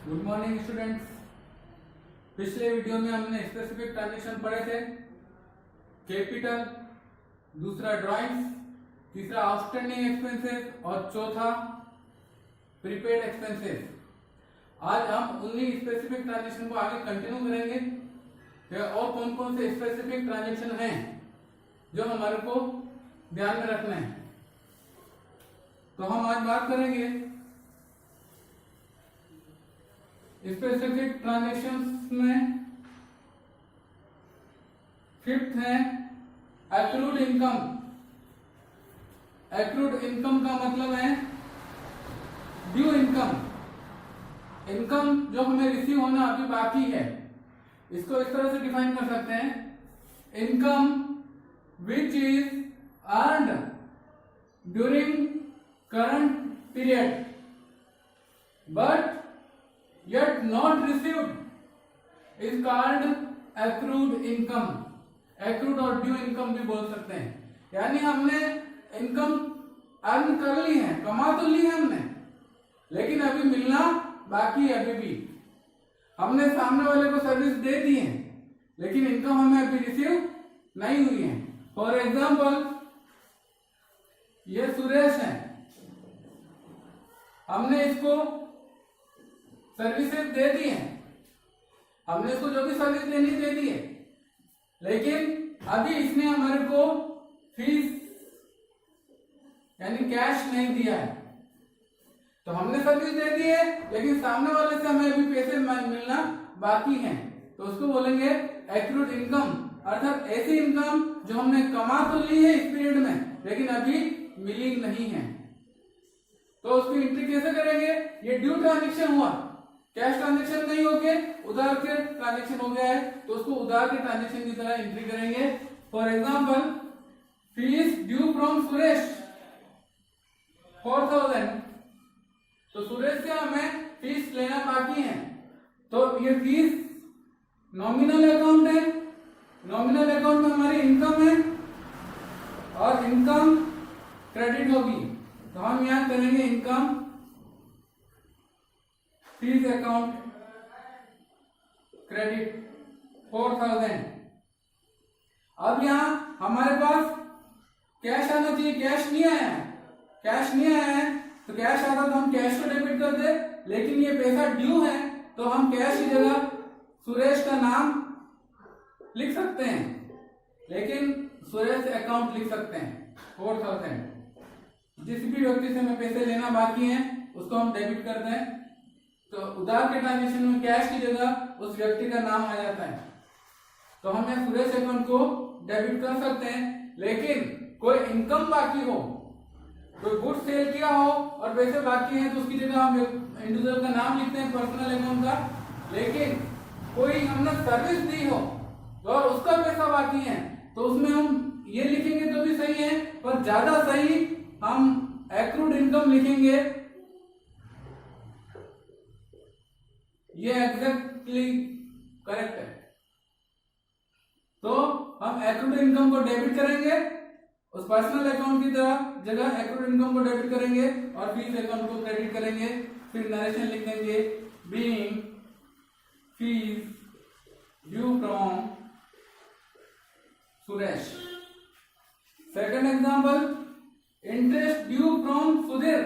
Good morning students. पिछले video में हमने स्पेसिफिक ट्रांजेक्शन पढ़े थे, कैपिटल, दूसरा ड्राइंग्स, तीसरा आउटस्टैंडिंग एक्सपेंसेस और चौथा प्रीपेड एक्सपेंसेस। आज हम उन्हीं स्पेसिफिक ट्रांजेक्शन को आगे कंटिन्यू करेंगे। और कौन कौन से स्पेसिफिक ट्रांजेक्शन हैं जो हमारे को ध्यान में रखना है, तो हम आज बात करेंगे स्पेसिफिक ट्रांजेक्शंस में। फिफ्थ है एक्रूड इनकम। एक्रूड इनकम का मतलब है ड्यू इनकम, इनकम जो हमें रिसीव होना अभी बाकी है। इसको इस तरह से डिफाइन कर सकते हैं, income which is earned during current period but yet not received is called accrued income। accrued और due income भी बोल सकते हैं। यानी हमने इनकम अर्न कर ली है, कमा तो ली है हमने, लेकिन अभी मिलना बाकी है। अभी भी हमने सामने वाले को सर्विस दे दी है, लेकिन इनकम हमें अभी रिसीव नहीं हुई है। फॉर एग्जाम्पल, ये सुरेश है, हमने इसको सर्विसेज दे दी है, हमने इसको जो भी सर्विस देनी दे दी है, लेकिन अभी इसने हमारे को फीस यानी कैश नहीं दिया है। तो हमने सर्विस दे दी है, लेकिन सामने वाले से हमें अभी पैसे मिलना बाकी हैं, तो उसको बोलेंगे एक्रूड इनकम। अर्थात ऐसी इनकम जो हमने कमा तो ली है इस पीरियड में, लेकिन अभी मिली नहीं है। तो उसकी एंट्री कैसे करेंगे? ये ड्यू ट्रांजेक्शन हुआ, कैश ट्रांजेक्शन नहीं होके उधार के ट्रांजेक्शन हो गया है, तो उसको उधार के ट्रांजेक्शन की तरह एंट्री करेंगे। For example, fees due from Suresh 4000। तो सुरेश से हमें फीस लेना बाकी है, तो ये फीस नॉमिनल अकाउंट है। नॉमिनल अकाउंट में हमारी इनकम है और इनकम क्रेडिट होगी, तो हम यहां करेंगे इनकम फीस अकाउंट क्रेडिट 4000। अब यहां हमारे पास कैश आना चाहिए, कैश नहीं आया है। कैश नहीं आया है तो कैश आता तो हम कैश को डेबिट कर दे, लेकिन ये पैसा ड्यू है, तो हम कैश की जगह सुरेश का नाम लिख सकते हैं, लेकिन सुरेश अकाउंट लिख सकते हैं 4000। जिस भी व्यक्ति से हमें पैसे लेना बाकी है उसको हम डेबिट कर दें, तो उधार के ट्रांजेक्शन में कैश की जगह उस व्यक्ति का नाम आ जाता है, तो हम यहाँ सुरेश अकाउंट को डेबिट कर सकते हैं। लेकिन कोई इनकम बाकी हो, कोई गुड सेल किया हो और पैसे बाकी हैं, तो उसकी जगह हम इंडिविजुअल का नाम लिखते हैं, पर्सनल अकाउंट का। लेकिन कोई हमने सर्विस दी हो और उसका पैसा बाकी है, तो उसमें हम ये लिखेंगे तो भी सही है, पर ज्यादा सही हम एक्रूड इनकम लिखेंगे। ये एग्जैक्टली करेक्ट है। तो हम एक्रूड इनकम को डेबिट करेंगे, उस पर्सनल अकाउंट की जगह एक्रूड इनकम को डेबिट करेंगे और फीस अकाउंट को क्रेडिट करेंगे। फिर नरेशन लिख देंगे, being fees due from Suresh. Second example, interest due from Sudhir.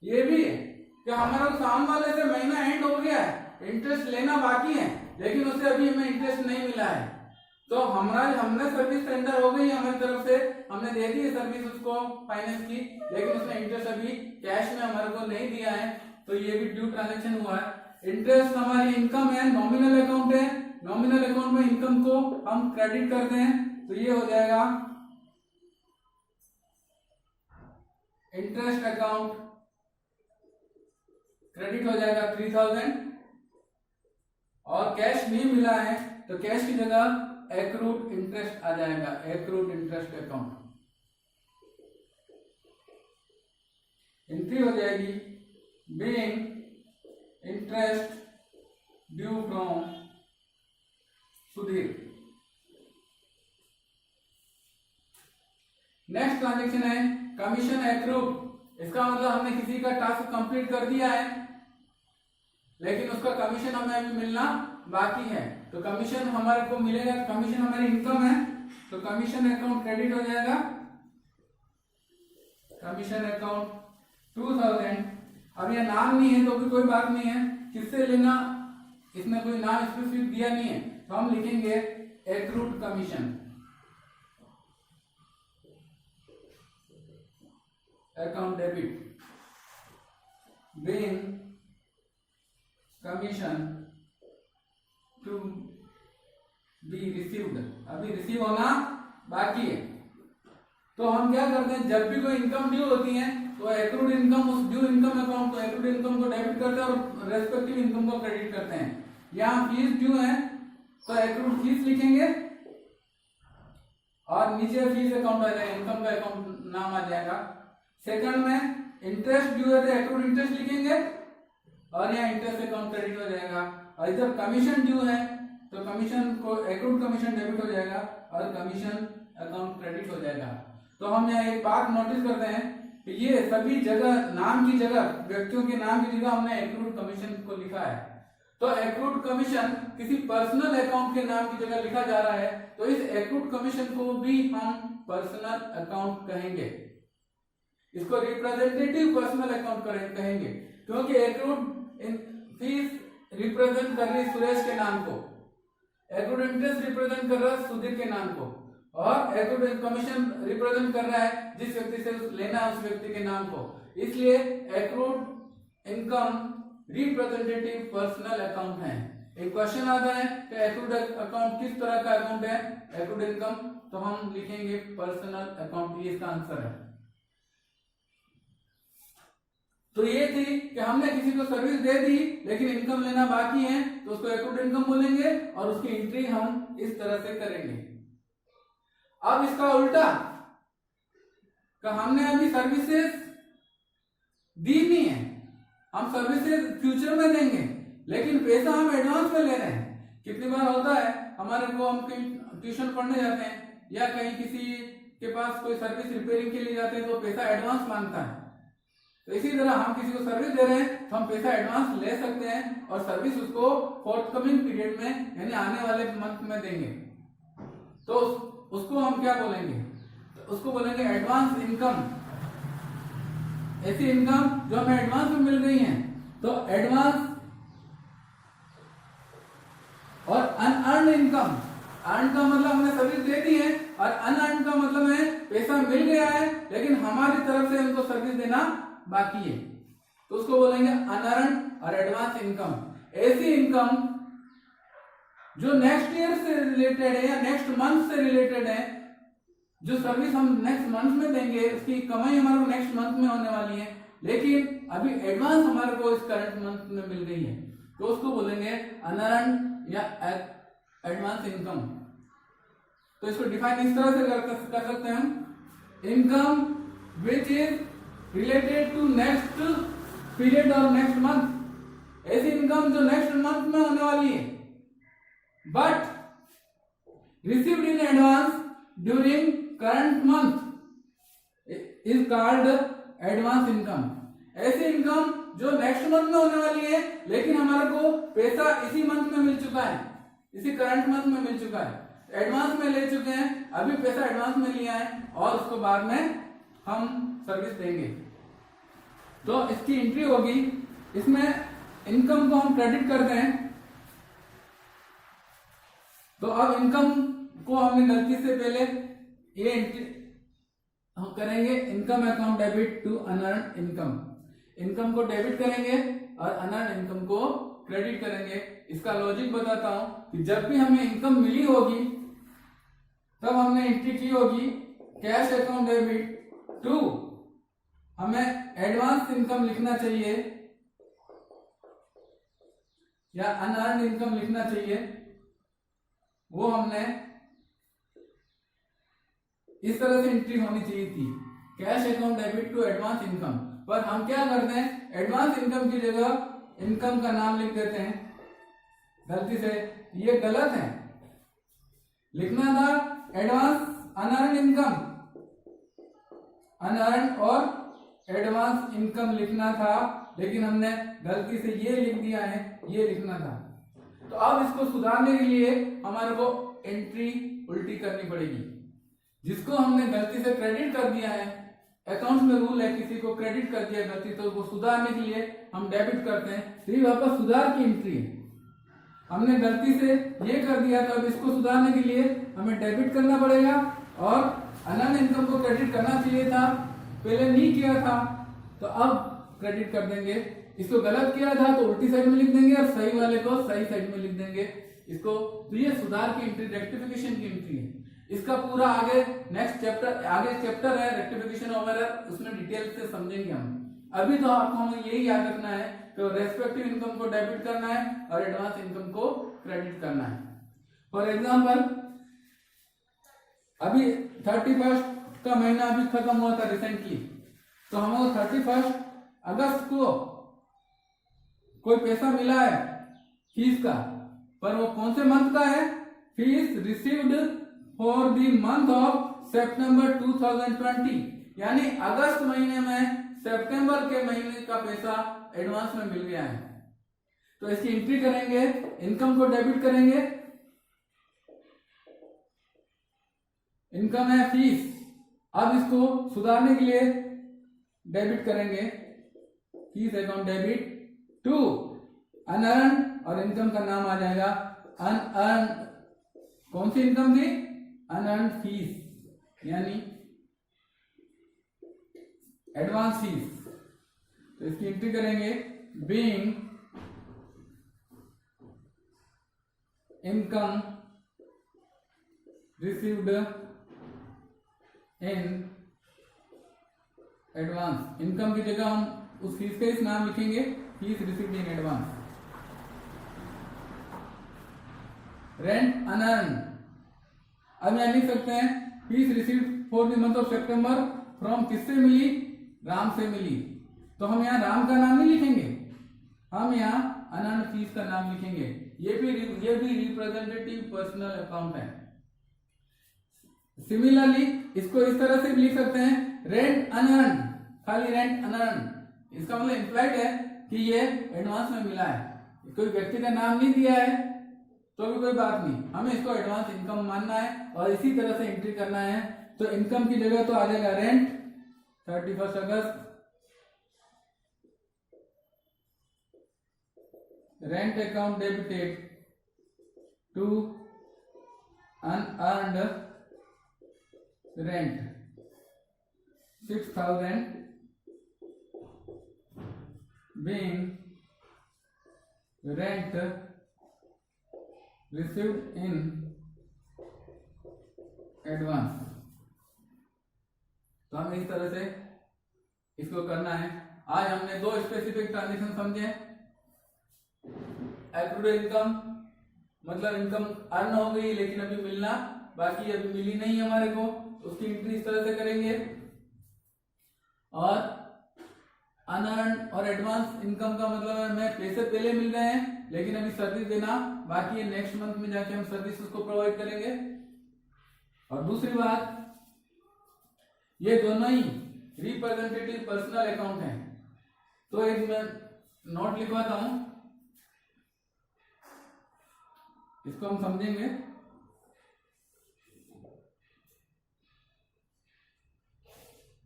ये भी है कि हमारा सामने वाले से महीना एंड हो गया है, इंटरेस्ट लेना बाकी है, लेकिन उसे अभी हमें इंटरेस्ट नहीं मिला है। तो हमने सर्विस टेंडर हो गई हमारी तरफ से, हमने दे दी है सर्विस उसको फाइनेंस की, लेकिन उसने इंटरेस्ट अभी कैश में हमारे को नहीं दिया है, तो ये भी ड्यू ट्रांजेक्शन हुआ है। इंटरेस्ट हमारी इनकम है, नॉमिनल अकाउंट है, नॉमिनल अकाउंट में इनकम को हम क्रेडिट करते हैं, तो ये हो जाएगा इंटरेस्ट अकाउंट क्रेडिट हो जाएगा 3000। और कैश नहीं मिला है तो कैश की जगह एक्रूड इंटरेस्ट आ जाएगा, एक्रूड इंटरेस्ट अकाउंट। एंट्री हो जाएगी being interest due from Sudhir. Next transaction है कमीशन एक्रूड। इसका मतलब हमने किसी का टास्क कंप्लीट कर दिया है, लेकिन उसका कमीशन हमें अभी मिलना बाकी है। तो कमीशन हमारे को मिलेगा, कमीशन हमारी इनकम है, तो कमीशन अकाउंट क्रेडिट हो जाएगा, कमीशन अकाउंट 2000। अब यह नाम नहीं है तो भी कोई बात नहीं है, किससे लेना, इसमें कोई नाम स्पेसिफिक दिया नहीं है, तो हम लिखेंगे एक्रूड कमीशन अकाउंट डेबिट बिन कमीशन टू बी रिसीव्ड। अभी रिसीव होना बाकी है। तो हम क्या करते हैं, जब भी कोई इनकम ड्यू होती है तो एक्रूड इनकम, उस ड्यू इनकम अकाउंट को, एक्रूड इनकम को डेबिट करते हैं और रेस्पेक्टिव इनकम को क्रेडिट करते हैं। यहाँ फीस ड्यू है तो एक्रूड फीस लिखेंगे और नीचे फीस अकाउंट आ जाएगा, इनकम का अकाउंट नाम आ जाएगा। सेकंड में इंटरेस्ट ड्यू है तो एक्रूड इंटरेस्ट लिखेंगे और यहाँ इंटरेस्ट अकाउंट क्रेडिट हो जाएगा। और इधर कमीशन ड्यू है तो कमीशन को, एक्रूड कमीशन डेबिट हो जाएगा और कमीशन अकाउंट क्रेडिट हो जाएगा। तो हम यहाँ एक बात नोटिस करते हैं कि ये सभी जगह नाम की जगह, व्यक्तियों के नाम की जगह हमने एक्रूड कमीशन को लिखा है। तो एक्रूड कमीशन किसी पर्सनल अकाउंट के नाम की जगह लिखा जा रहा है, तो इस एक्रूड कमीशन को भी हम पर्सनल अकाउंट कहेंगे, इसको रिप्रेजेंटेटिव पर्सनल अकाउंट कहेंगे, क्योंकि एक्रूड फीस रिप्रेजेंट कर रही सुरेश के नाम को, एक्रूड इंटरेस्ट रिप्रेजेंट कर रहा है सुधीर के नाम को, और एक्रूड कमीशन रिप्रेजेंट कर रहा है जिस व्यक्ति से लेना है उस व्यक्ति के नाम को। इसलिए accrued income representative personal account है। एक क्वेश्चन आता है कि एक्रूड अकाउंट किस तरह का अकाउंट है, एक्रूड इनकम, तो हम लिखेंगे पर्सनल अकाउंट, ये इसका आंसर है। तो ये थी कि हमने किसी को सर्विस दे दी लेकिन इनकम लेना बाकी है, तो उसको एक्रूड इनकम बोलेंगे और उसकी एंट्री हम इस तरह से करेंगे। अब इसका उल्टा, कि हमने अभी सर्विसेज दी नहीं है, हम सर्विसेज फ्यूचर में देंगे लेकिन पैसा हम एडवांस में ले रहे हैं। कितनी बार होता है हमारे को, हम कहीं ट्यूशन पढ़ने जाते हैं या कहीं किसी के पास कोई सर्विस रिपेयरिंग के लिए जाते हैं तो पैसा एडवांस मांगता है। तो इसी तरह हम किसी को सर्विस दे रहे हैं तो हम पैसा एडवांस ले सकते हैं और सर्विस उसको फोर्थकमिंग पीरियड में, यानी आने वाले मंथ में देंगे। तो उसको हम क्या बोलेंगे, तो उसको बोलेंगे एडवांस इनकम। ऐसी इनकम जो हमें एडवांस में मिल रही है, तो एडवांस और अनअर्न्ड इनकम। अर्न का मतलब हमने सर्विस दे दी है और अनअर्न्ड का मतलब है पैसा मिल गया है लेकिन हमारी तरफ से उनको सर्विस देना बाकी है, तो उसको बोलेंगे अनअर्न्ड और एडवांस इनकम। ऐसी इनकम जो नेक्स्ट ईयर से रिलेटेड है या नेक्स्ट मंथ से रिलेटेड है, जो सर्विस हम नेक्स्ट मंथ में देंगे उसकी कमाई हमारे को नेक्स्ट मंथ में होने वाली है, लेकिन अभी एडवांस हमारे को इस करंट मंथ में मिल गई है, तो उसको बोलेंगे अनअर्न्ड या एडवांस इनकम। तो इसको डिफाइन इस तरह से कर सकते हैं हम, income which is related to next period और नेक्स्ट मंथ। ऐसी इनकम जो नेक्स्ट मंथ में होने वाली है but received in advance during current month is called advance income. ऐसी इनकम जो नेक्स्ट मंथ में होने वाली है लेकिन हमारे को पैसा इसी मंथ में मिल चुका है, इसी करंट मंथ में मिल चुका है, एडवांस में ले चुके हैं, अभी पैसा एडवांस में लिया है और उसको बाद में हम सर्विस देंगे। तो इसकी एंट्री होगी, इसमें इनकम को हम क्रेडिट करते हैं। तो अब इनकम को हमने गलती से पहले ये एंट्री हम करेंगे, income account debit to unearned income. Income को डेबिट करेंगे और अनअर्न्ड इनकम को क्रेडिट करेंगे। इसका लॉजिक बताता हूं कि जब भी हमें इनकम मिली होगी तब हमने एंट्री की होगी कैश अकाउंट डेबिट टू, हमें एडवांस इनकम लिखना चाहिए या अनअर्न्ड इनकम लिखना चाहिए, वो हमने इस तरह से एंट्री होनी चाहिए थी, cash account debit to advance income. पर हम क्या करते हैं, एडवांस इनकम की जगह इनकम का नाम लिख देते हैं गलती से। ये गलत है, लिखना था एडवांस अनअर्न्ड इनकम, अनअर्न्ड और एडवांस इनकम लिखना था, लेकिन हमने गलती से ये लिख दिया है, ये लिखना था। तो अब इसको सुधारने के लिए हमारे को एंट्री उल्टी करनी पड़ेगी। जिसको हमने गलती से क्रेडिट कर दिया है, अकाउंट में रूल है किसी को क्रेडिट कर दिया गलती, तो वो सुधारने के लिए हम डेबिट करते हैं। तो ये वापस सुधार की एंट्री है। हमने गलती से ये कर दिया, तो अब इसको सुधारने के लिए हमें डेबिट करना पड़ेगा और अनन्य इनकम को क्रेडिट करना चाहिए था, पहले नहीं किया था, तो अब क्रेडिट कर देंगे। इसको गलत किया था तो उल्टी साइड में लिख देंगे और सही वाले को सही साइड में लिख देंगे इसको। तो ये सुधार की एंट्री, रेक्टिफिकेशन की एंट्री है। इसका पूरा आगे नेक्स्ट चैप्टर, आगे चैप्टर है रेक्टिफिकेशन ऑफ एरर, उसमें डिटेल से समझेंगे हम। अभी तो आपको हमें यही याद रखना है कि रेस्पेक्टिव इनकम को डेबिट करना है और एडवांस इनकम को क्रेडिट करना है। फॉर एग्जाम्पल, अभी 31 का महीना अभी खत्म हुआ था रिसेंटली, तो हमें 31 अगस्त को कोई पैसा मिला है फीस का, पर वो कौन से मंथ का है? Fees received for the month of सितंबर 2020, यानी अगस्त महीने में सितंबर के महीने का पैसा एडवांस में मिल गया है। तो इसकी एंट्री करेंगे, इनकम को डेबिट करेंगे। इनकम है फीस, अब इसको सुधारने के लिए डेबिट करेंगे, fees account debit to unearned, और इनकम का नाम आ जाएगा अनअर्न। कौन सी इनकम थी? अनअर्न फीस, यानी एडवांस फीस। तो इसकी एंट्री करेंगे, being income received in advance. Income की जगह हम उस फीस का इस नाम लिखेंगे, fees received in advance. Rent unearned, अब यहां लिख सकते हैं fees received for the month of सितंबर फ्रॉम किससे मिली? राम से मिली। तो हम यहाँ राम का नाम नहीं लिखेंगे, हम यहाँ अनअर्न फीस का नाम लिखेंगे। ये भी रिप्रेजेंटेटिव पर्सनल अकाउंट है। सिमिलरली इसको इस तरह से भी लिख सकते हैं, रेंट अनअर्न, खाली रेंट अनअर्न। इसका मतलब इंप्लाइड है कि ये एडवांस में मिला है। कोई व्यक्ति का नाम नहीं दिया है तो भी कोई बात नहीं, हमें इसको एडवांस इनकम मानना है और इसी तरह से एंट्री करना है। तो इनकम की जगह तो आ जाएगा रेंट 31 अगस्त, rent account debited to unearned rent 6000 being rent received in advance। तो हमें इस तरह से इसको करना है। आज हमने दो स्पेसिफिक ट्रांजेक्शन समझे। एक्रूड इनकम मतलब इनकम अर्न हो गई लेकिन अभी मिलना बाकी, अभी मिली नहीं हमारे को, उसकी एंट्री इस तरह से करेंगे। और अनअर्न और एडवांस इनकम का मतलब है हमें पैसे पहले मिल गए हैं लेकिन अभी सर्विस देना बाकी है, नेक्स्ट मंथ में जाके हम सर्विस उसको प्रोवाइड करेंगे। और दूसरी बात, ये दोनों ही रिप्रेजेंटेटिव पर्सनल अकाउंट हैं। तो एक मैं नोट लिखवाता हूं, इसको हम समझेंगे।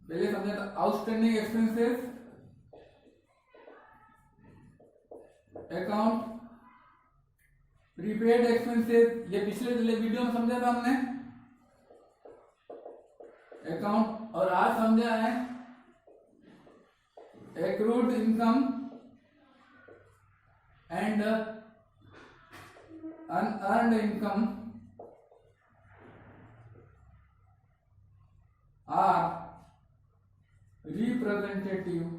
पहले समझा था outstanding expenses account, prepaid expenses, ये पिछले वीडियो में समझा था हमने अकाउंट। और आज समझा है accrued income and unearned income are representative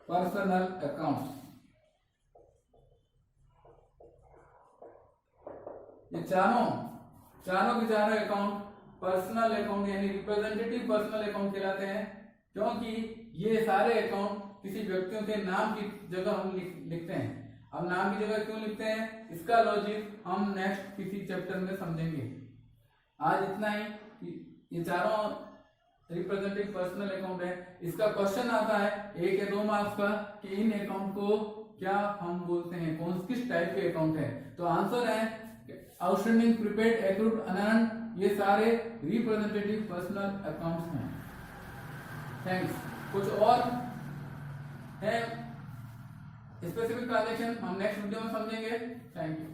personal accounts। ये चारों के चारों अकाउंट पर्सनल अकाउंट यानी रिप्रेजेंटेटिव पर्सनल अकाउंट कहलाते हैं, क्योंकि ये सारे अकाउंट किसी व्यक्तियों के नाम की जगह हम लिखते हैं। अब नाम की जगह क्यों लिखते हैं, इसका लॉजिक हम नेक्स्ट किसी चैप्टर में समझेंगे। आज इतना ही। ये चारों रिप्रेजेंटेटिव पर्सनल अकाउंट है। इसका क्वेश्चन आता है 1 या 2 मार्क्स का कि इन अकाउंट को क्या हम बोलते हैं, कौन किस टाइप के अकाउंट है। तो आंसर है आउटस्टैंडिंग, प्रीपेड, एक्रूड, अनअर्न्ड, ये सारे रिप्रेजेंटेटिव पर्सनल अकाउंट्स हैं। थैंक्स। कुछ और है स्पेसिफिक ट्रांजैक्शन हम नेक्स्ट वीडियो में समझेंगे। Thank you.